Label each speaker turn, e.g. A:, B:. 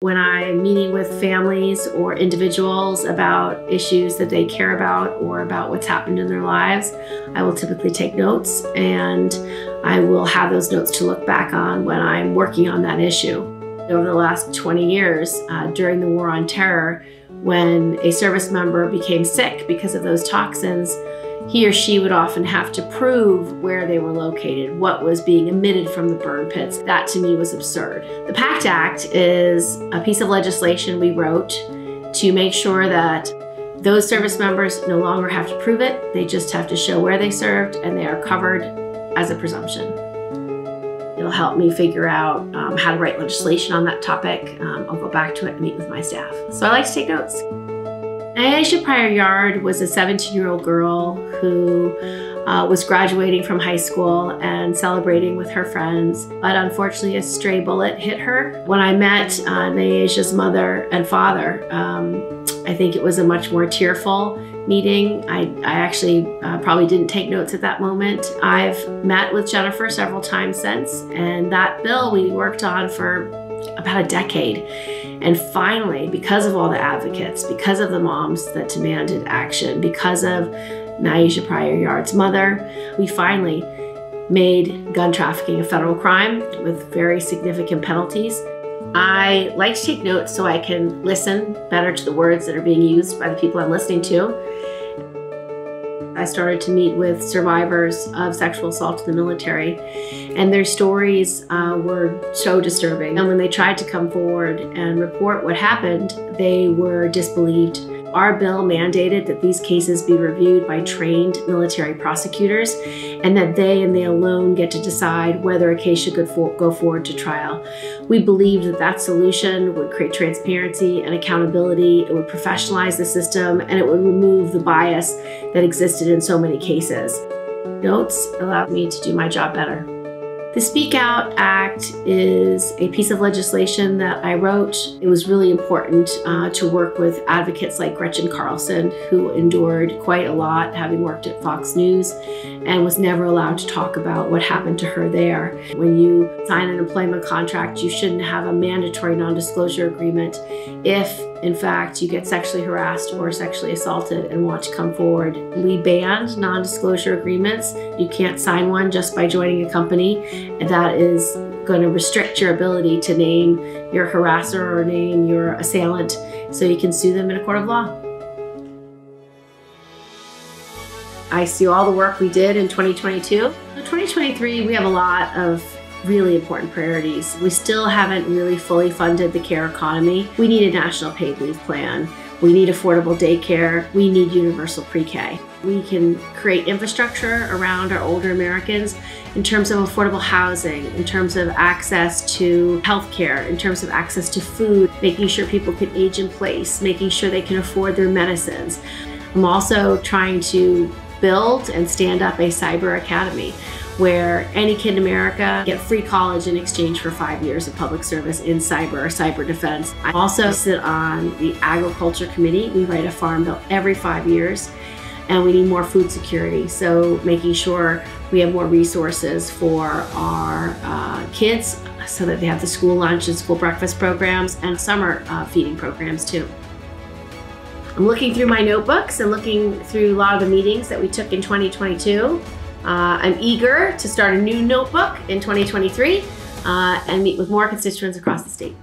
A: When I'm meeting with families or individuals about issues that they care about or about what's happened in their lives, I will typically take notes, and I will have those notes to look back on when I'm working on that issue. Over the last 20 years, during the War on Terror, when a service member became sick because of those toxins, he or she would often have to prove where they were located, what was being emitted from the burn pits. That to me was absurd. The PACT Act is a piece of legislation we wrote to make sure that those service members no longer have to prove it. They just have to show where they served, and they are covered as a presumption. It'll help me figure out how to write legislation on that topic. I'll go back to it and meet with my staff. So I like to take notes. Aisha Pryor Yard was a 17-year-old girl who was graduating from high school and celebrating with her friends, but unfortunately a stray bullet hit her. When I met Aisha's mother and father, I think it was a much more tearful meeting. I actually probably didn't take notes at that moment. I've met with Jennifer several times since, and that bill we worked on for about a decade. And finally, because of all the advocates, because of the moms that demanded action, because of Aisha Pryor Yard's mother, we finally made gun trafficking a federal crime with very significant penalties. I like to take notes so I can listen better to the words that are being used by the people I'm listening to. I started to meet with survivors of sexual assault in the military, and their stories were so disturbing. And when they tried to come forward and report what happened, they were disbelieved. Our bill mandated that these cases be reviewed by trained military prosecutors, and that they and they alone get to decide whether a case should go forward to trial. We believed that that solution would create transparency and accountability, it would professionalize the system, and it would remove the bias that existed in so many cases. Notes allowed me to do my job better. The Speak Out Act is a piece of legislation that I wrote. It was really important to work with advocates like Gretchen Carlson, who endured quite a lot having worked at Fox News and was never allowed to talk about what happened to her there. When you sign an employment contract, you shouldn't have a mandatory non-disclosure agreement if, in fact, you get sexually harassed or sexually assaulted and want to come forward. We banned non-disclosure agreements. You can't sign one just by joining a company, and that is going to restrict your ability to name your harasser or name your assailant so you can sue them in a court of law. I see all the work we did in 2022. In 2023, we have a lot of really important priorities. We still haven't really fully funded the care economy. We need a national paid leave plan. We need affordable daycare. We need universal pre-K. We can create infrastructure around our older Americans in terms of affordable housing, in terms of access to healthcare, in terms of access to food, making sure people can age in place, making sure they can afford their medicines. I'm also trying to build and stand up a cyber academy where any kid in America get free college in exchange for 5 years of public service in cyber defense. I also sit on the Agriculture Committee. We write a farm bill every 5 years, and we need more food security. So making sure we have more resources for our kids so that they have the school lunch and school breakfast programs and summer feeding programs too. I'm looking through my notebooks and looking through a lot of the meetings that we took in 2022. I'm eager to start a new notebook in 2023 and meet with more constituents across the state.